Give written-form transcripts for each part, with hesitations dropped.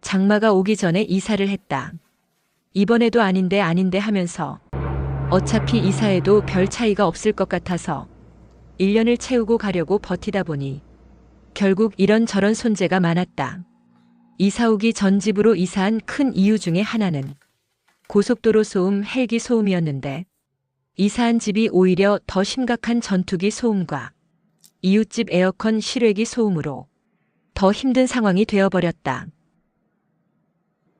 장마가 오기 전에 이사를 했다. 이번에도 아닌데 하면서 어차피 이사해도 별 차이가 없을 것 같아서 1년을 채우고 가려고 버티다 보니 결국 이런저런 손재가 많았다. 이사 오기 전 집으로 이사한 큰 이유 중에 하나는 고속도로 소음, 헬기 소음이었는데 이사한 집이 오히려 더 심각한 전투기 소음과 이웃집 에어컨 실외기 소음으로 더 힘든 상황이 되어버렸다.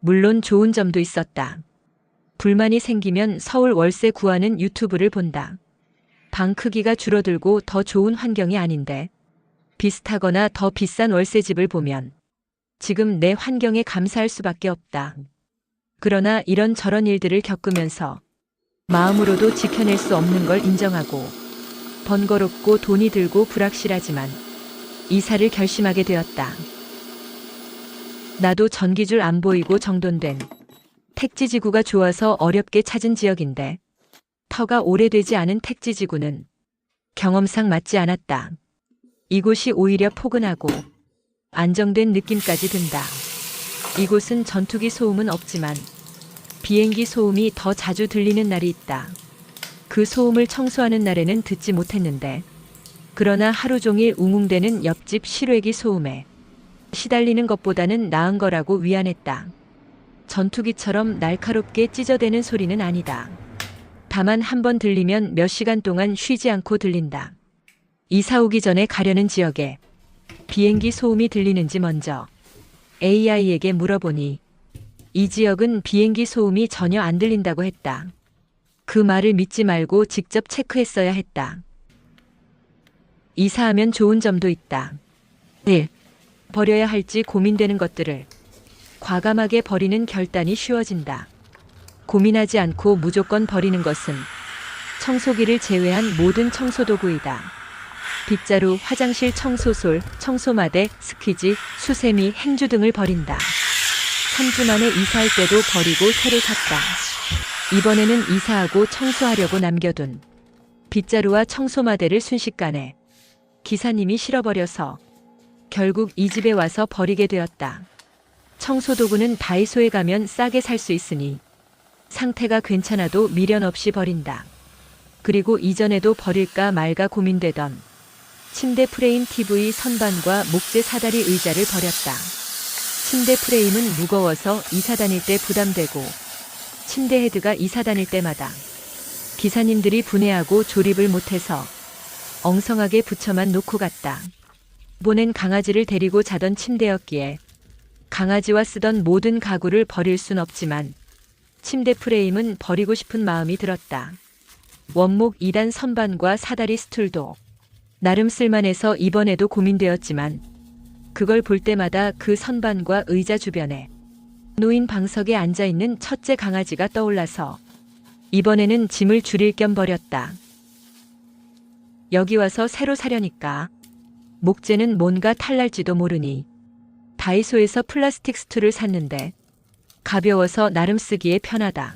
물론 좋은 점도 있었다. 불만이 생기면 서울 월세 구하는 유튜브를 본다. 방 크기가 줄어들고 더 좋은 환경이 아닌데 비슷하거나 더 비싼 월세집을 보면 지금 내 환경에 감사할 수밖에 없다. 그러나 이런저런 일들을 겪으면서 마음으로도 지켜낼 수 없는 걸 인정하고 번거롭고 돈이 들고 불확실하지만 이사를 결심하게 되었다. 나도 전기줄 안 보이고 정돈된 택지지구가 좋아서 어렵게 찾은 지역인데 터가 오래되지 않은 택지지구는 경험상 맞지 않았다. 이곳이 오히려 포근하고 안정된 느낌까지 든다. 이곳은 전투기 소음은 없지만 비행기 소음이 더 자주 들리는 날이 있다. 그 소음을 청소하는 날에는 듣지 못했는데 그러나 하루 종일 웅웅대는 옆집 실외기 소음에 시달리는 것보다는 나은 거라고 위안했다. 전투기처럼 날카롭게 찢어대는 소리는 아니다. 다만 한 번 들리면 몇 시간 동안 쉬지 않고 들린다. 이사 오기 전에 가려는 지역에 비행기 소음이 들리는지 먼저 AI에게 물어보니 이 지역은 비행기 소음이 전혀 안 들린다고 했다. 그 말을 믿지 말고 직접 체크했어야 했다. 이사하면 좋은 점도 있다. 1. 버려야 할지 고민되는 것들을 과감하게 버리는 결단이 쉬워진다. 고민하지 않고 무조건 버리는 것은 청소기를 제외한 모든 청소도구이다. 빗자루, 화장실 청소솔, 청소마대, 스퀴지, 수세미, 행주 등을 버린다. 3주 만에 이사할 때도 버리고 새로 샀다. 이번에는 이사하고 청소하려고 남겨둔 빗자루와 청소마대를 순식간에 기사님이 실어버려서 결국 이 집에 와서 버리게 되었다. 청소도구는 다이소에 가면 싸게 살 수 있으니 상태가 괜찮아도 미련 없이 버린다. 그리고 이전에도 버릴까 말까 고민되던 침대 프레임 TV 선반과 목재 사다리 의자를 버렸다. 침대 프레임은 무거워서 이사 다닐 때 부담되고 침대 헤드가 이사 다닐 때마다 기사님들이 분해하고 조립을 못해서 엉성하게 붙여만 놓고 갔다. 이번엔 강아지를 데리고 자던 침대였기에 강아지와 쓰던 모든 가구를 버릴 순 없지만 침대 프레임은 버리고 싶은 마음이 들었다. 원목 2단 선반과 사다리 스툴도 나름 쓸만해서 이번에도 고민되었지만 그걸 볼 때마다 그 선반과 의자 주변에 놓인 방석에 앉아있는 첫째 강아지가 떠올라서 이번에는 짐을 줄일 겸 버렸다. 여기 와서 새로 사려니까 목재는 뭔가 탈날지도 모르니 다이소에서 플라스틱 스툴을 샀는데 가벼워서 나름 쓰기에 편하다.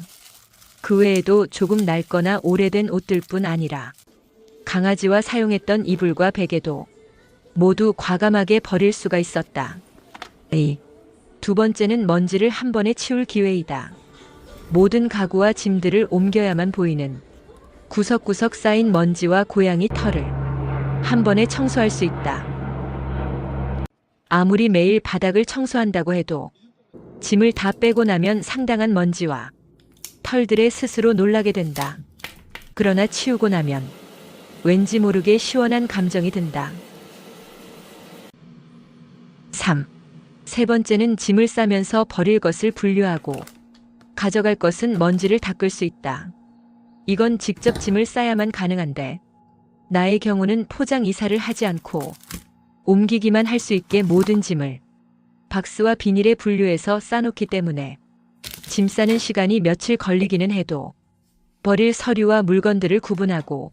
그 외에도 조금 낡거나 오래된 옷들 뿐 아니라 강아지와 사용했던 이불과 베개도 모두 과감하게 버릴 수가 있었다. 두 번째는 먼지를 한 번에 치울 기회이다. 모든 가구와 짐들을 옮겨야만 보이는 구석구석 쌓인 먼지와 고양이 털을 한 번에 청소할 수 있다. 아무리 매일 바닥을 청소한다고 해도 짐을 다 빼고 나면 상당한 먼지와 털들에 스스로 놀라게 된다. 그러나 치우고 나면 왠지 모르게 시원한 감정이 든다. 3. 세 번째는 짐을 싸면서 버릴 것을 분류하고 가져갈 것은 먼지를 닦을 수 있다. 이건 직접 짐을 싸야만 가능한데 나의 경우는 포장 이사를 하지 않고 옮기기만 할 수 있게 모든 짐을 박스와 비닐에 분류해서 싸놓기 때문에 짐 싸는 시간이 며칠 걸리기는 해도 버릴 서류와 물건들을 구분하고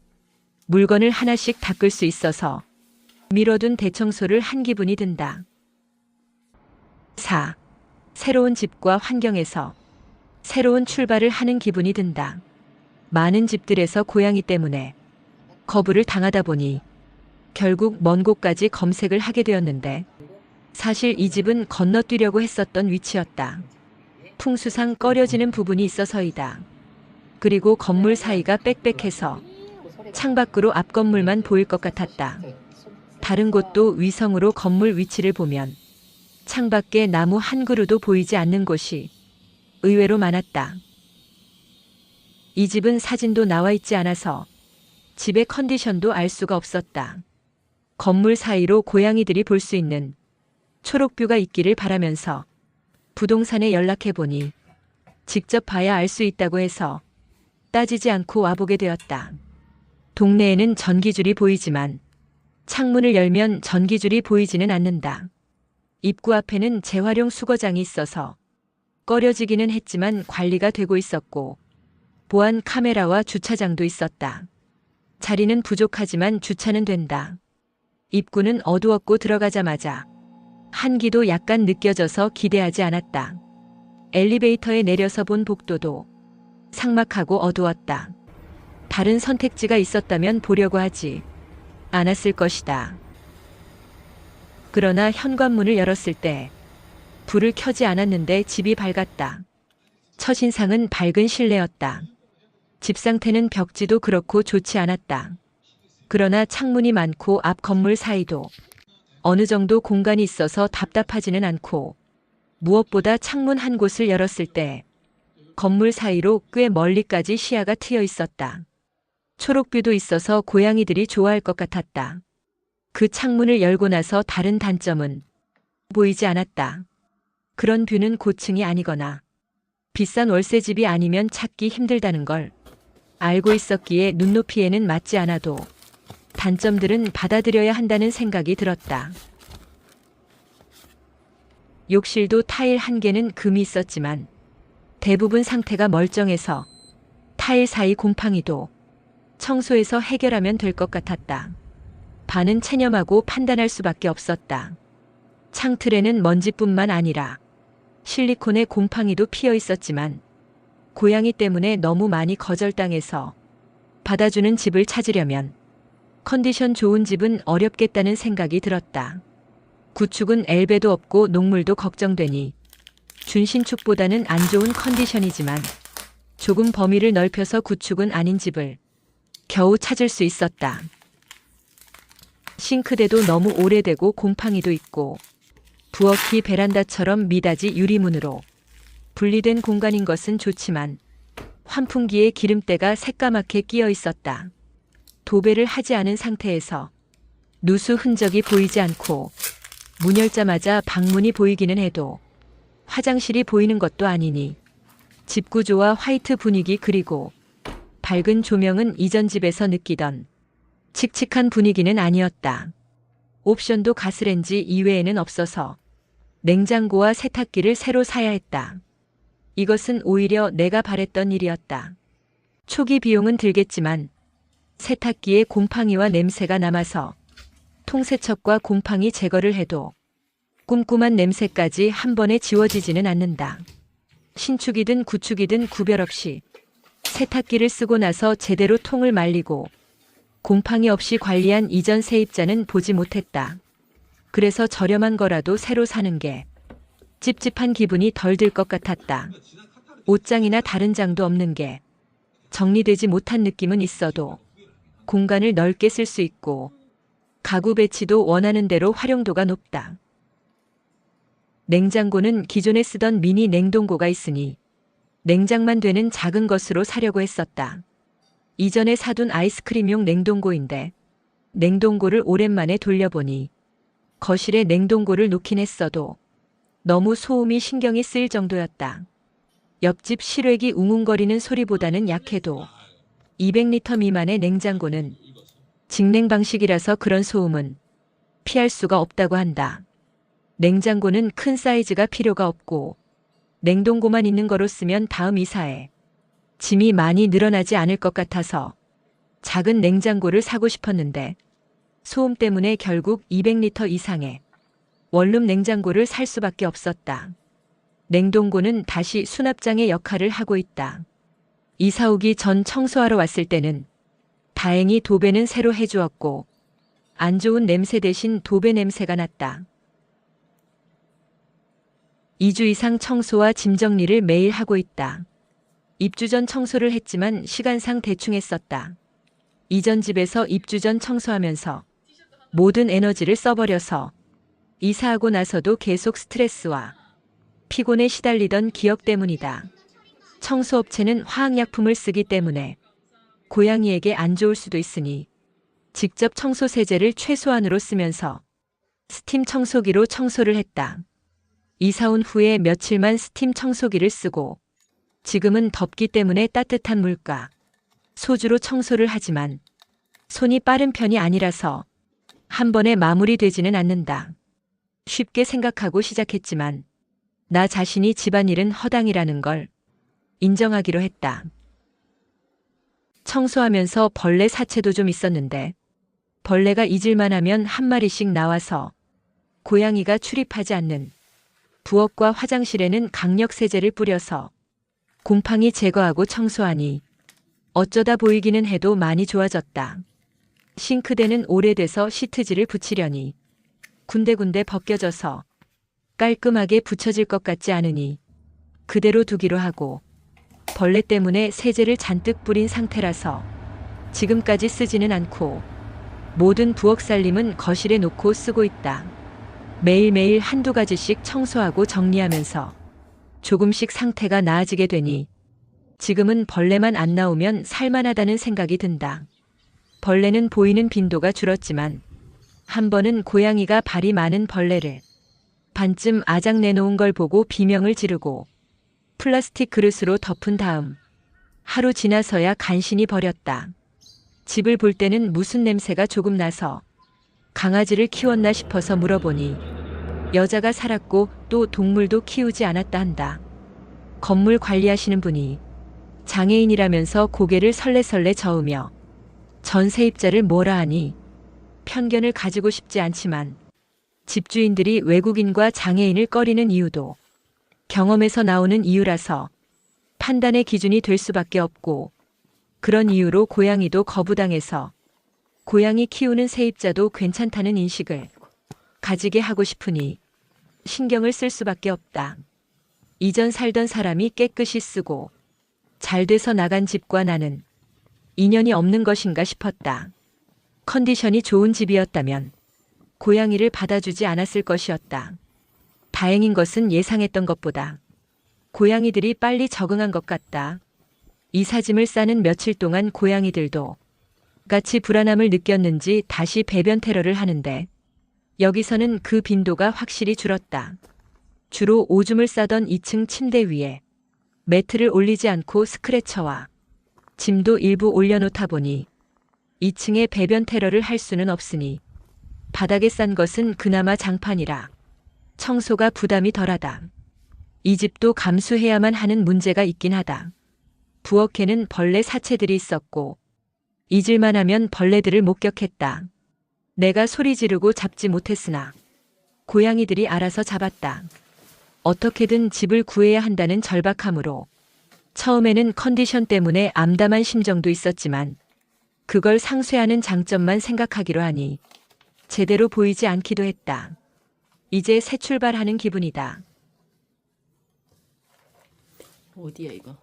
물건을 하나씩 닦을 수 있어서 미뤄둔 대청소를 한 기분이 든다. 4. 새로운 집과 환경에서 새로운 출발을 하는 기분이 든다. 많은 집들에서 고양이 때문에 거부를 당하다 보니 결국 먼 곳까지 검색을 하게 되었는데 사실 이 집은 건너뛰려고 했었던 위치였다. 풍수상 꺼려지는 부분이 있어서이다. 그리고 건물 사이가 빽빽해서 창밖으로 앞 건물만 보일 것 같았다. 다른 곳도 위성으로 건물 위치를 보면 창밖에 나무 한 그루도 보이지 않는 곳이 의외로 많았다. 이 집은 사진도 나와 있지 않아서 집의 컨디션도 알 수가 없었다. 건물 사이로 고양이들이 볼 수 있는 초록뷰가 있기를 바라면서 부동산에 연락해보니 직접 봐야 알 수 있다고 해서 따지지 않고 와보게 되었다. 동네에는 전기줄이 보이지만 창문을 열면 전기줄이 보이지는 않는다. 입구 앞에는 재활용 수거장이 있어서 꺼려지기는 했지만 관리가 되고 있었고 보안 카메라와 주차장도 있었다. 자리는 부족하지만 주차는 된다. 입구는 어두웠고 들어가자마자 한기도 약간 느껴져서 기대하지 않았다. 엘리베이터에 내려서 본 복도도 삭막하고 어두웠다. 다른 선택지가 있었다면 보려고 하지 않았을 것이다. 그러나 현관문을 열었을 때 불을 켜지 않았는데 집이 밝았다. 첫인상은 밝은 실내였다. 집 상태는 벽지도 그렇고 좋지 않았다. 그러나 창문이 많고 앞 건물 사이도 어느 정도 공간이 있어서 답답하지는 않고 무엇보다 창문 한 곳을 열었을 때 건물 사이로 꽤 멀리까지 시야가 트여 있었다. 초록뷰도 있어서 고양이들이 좋아할 것 같았다. 그 창문을 열고 나서 다른 단점은 보이지 않았다. 그런 뷰는 고층이 아니거나 비싼 월세집이 아니면 찾기 힘들다는 걸 알고 있었기에 눈높이에는 맞지 않아도 단점들은 받아들여야 한다는 생각이 들었다. 욕실도 타일 한 개는 금이 있었지만 대부분 상태가 멀쩡해서 타일 사이 곰팡이도 청소해서 해결하면 될 것 같았다. 반은 체념하고 판단할 수밖에 없었다. 창틀에는 먼지뿐만 아니라 실리콘에 곰팡이도 피어 있었지만 고양이 때문에 너무 많이 거절당해서 받아주는 집을 찾으려면 컨디션 좋은 집은 어렵겠다는 생각이 들었다. 구축은 엘베도 없고 녹물도 걱정되니 준신축보다는 안 좋은 컨디션이지만 조금 범위를 넓혀서 구축은 아닌 집을 겨우 찾을 수 있었다. 싱크대도 너무 오래되고 곰팡이도 있고 부엌이 베란다처럼 미닫이 유리문으로 분리된 공간인 것은 좋지만 환풍기에 기름때가 새까맣게 끼어 있었다. 도배를 하지 않은 상태에서 누수 흔적이 보이지 않고 문 열자마자 방문이 보이기는 해도 화장실이 보이는 것도 아니니 집 구조와 화이트 분위기 그리고 밝은 조명은 이전 집에서 느끼던 칙칙한 분위기는 아니었다. 옵션도 가스렌지 이외에는 없어서 냉장고와 세탁기를 새로 사야 했다. 이것은 오히려 내가 바랬던 일이었다. 초기 비용은 들겠지만 세탁기에 곰팡이와 냄새가 남아서 통세척과 곰팡이 제거를 해도 쿰쿰한 냄새까지 한 번에 지워지지는 않는다. 신축이든 구축이든 구별 없이 세탁기를 쓰고 나서 제대로 통을 말리고 곰팡이 없이 관리한 이전 세입자는 보지 못했다. 그래서 저렴한 거라도 새로 사는 게 찝찝한 기분이 덜 들 것 같았다. 옷장이나 다른 장도 없는 게 정리되지 못한 느낌은 있어도 공간을 넓게 쓸 수 있고 가구 배치도 원하는 대로 활용도가 높다. 냉장고는 기존에 쓰던 미니 냉동고가 있으니 냉장만 되는 작은 것으로 사려고 했었다. 이전에 사둔 아이스크림용 냉동고인데 냉동고를 오랜만에 돌려보니 거실에 냉동고를 놓긴 했어도 너무 소음이 신경이 쓰일 정도였다. 옆집 실외기 웅웅거리는 소리보다는 약해도 200리터 미만의 냉장고는 직냉 방식이라서 그런 소음은 피할 수가 없다고 한다. 냉장고는 큰 사이즈가 필요가 없고 냉동고만 있는 거로 쓰면 다음 이사에 짐이 많이 늘어나지 않을 것 같아서 작은 냉장고를 사고 싶었는데 소음 때문에 결국 200리터 이상의 원룸 냉장고를 살 수밖에 없었다. 냉동고는 다시 수납장의 역할을 하고 있다. 이사 오기 전 청소하러 왔을 때는 다행히 도배는 새로 해주었고 안 좋은 냄새 대신 도배 냄새가 났다. 2주 이상 청소와 짐 정리를 매일 하고 있다. 입주 전 청소를 했지만 시간상 대충 했었다. 이전 집에서 입주 전 청소하면서 모든 에너지를 써버려서 이사하고 나서도 계속 스트레스와 피곤에 시달리던 기억 때문이다. 청소업체는 화학약품을 쓰기 때문에 고양이에게 안 좋을 수도 있으니 직접 청소 세제를 최소한으로 쓰면서 스팀 청소기로 청소를 했다. 이사 온 후에 며칠만 스팀 청소기를 쓰고 지금은 덥기 때문에 따뜻한 물과 소주로 청소를 하지만 손이 빠른 편이 아니라서 한 번에 마무리되지는 않는다. 쉽게 생각하고 시작했지만 나 자신이 집안일은 허당이라는 걸 인정하기로 했다. 청소하면서 벌레 사체도 좀 있었는데 벌레가 잊을만 하면 한 마리씩 나와서 고양이가 출입하지 않는 부엌과 화장실에는 강력 세제를 뿌려서 곰팡이 제거하고 청소하니 어쩌다 보이기는 해도 많이 좋아졌다. 싱크대는 오래돼서 시트지를 붙이려니 군데군데 벗겨져서 깔끔하게 붙여질 것 같지 않으니 그대로 두기로 하고 벌레 때문에 세제를 잔뜩 뿌린 상태라서 지금까지 쓰지는 않고 모든 부엌 살림은 거실에 놓고 쓰고 있다. 매일매일 한두 가지씩 청소하고 정리하면서 조금씩 상태가 나아지게 되니 지금은 벌레만 안 나오면 살만하다는 생각이 든다. 벌레는 보이는 빈도가 줄었지만 한 번은 고양이가 발이 많은 벌레를 반쯤 아작 내놓은 걸 보고 비명을 지르고 플라스틱 그릇으로 덮은 다음 하루 지나서야 간신히 버렸다. 집을 볼 때는 무슨 냄새가 조금 나서 강아지를 키웠나 싶어서 물어보니 여자가 살았고 또 동물도 키우지 않았다 한다. 건물 관리하시는 분이 장애인이라면서 고개를 설레설레 저으며 전세입자를 뭐라 하니 편견을 가지고 싶지 않지만 집주인들이 외국인과 장애인을 꺼리는 이유도 경험에서 나오는 이유라서 판단의 기준이 될 수밖에 없고 그런 이유로 고양이도 거부당해서 고양이 키우는 세입자도 괜찮다는 인식을 가지게 하고 싶으니 신경을 쓸 수밖에 없다. 이전 살던 사람이 깨끗이 쓰고 잘 돼서 나간 집과 나는 인연이 없는 것인가 싶었다. 컨디션이 좋은 집이었다면 고양이를 받아주지 않았을 것이었다. 다행인 것은 예상했던 것보다 고양이들이 빨리 적응한 것 같다. 이삿짐을 싸는 며칠 동안 고양이들도 같이 불안함을 느꼈는지 다시 배변 테러를 하는데 여기서는 그 빈도가 확실히 줄었다. 주로 오줌을 싸던 2층 침대 위에 매트를 올리지 않고 스크래처와 짐도 일부 올려놓다 보니 2층에 배변 테러를 할 수는 없으니 바닥에 싼 것은 그나마 장판이라 청소가 부담이 덜하다. 이 집도 감수해야만 하는 문제가 있긴 하다. 부엌에는 벌레 사체들이 있었고 잊을만 하면 벌레들을 목격했다. 내가 소리 지르고 잡지 못했으나 고양이들이 알아서 잡았다. 어떻게든 집을 구해야 한다는 절박함으로 처음에는 컨디션 때문에 암담한 심정도 있었지만 그걸 상쇄하는 장점만 생각하기로 하니 제대로 보이지 않기도 했다. 이제 새 출발하는 기분이다. 어디야 이거?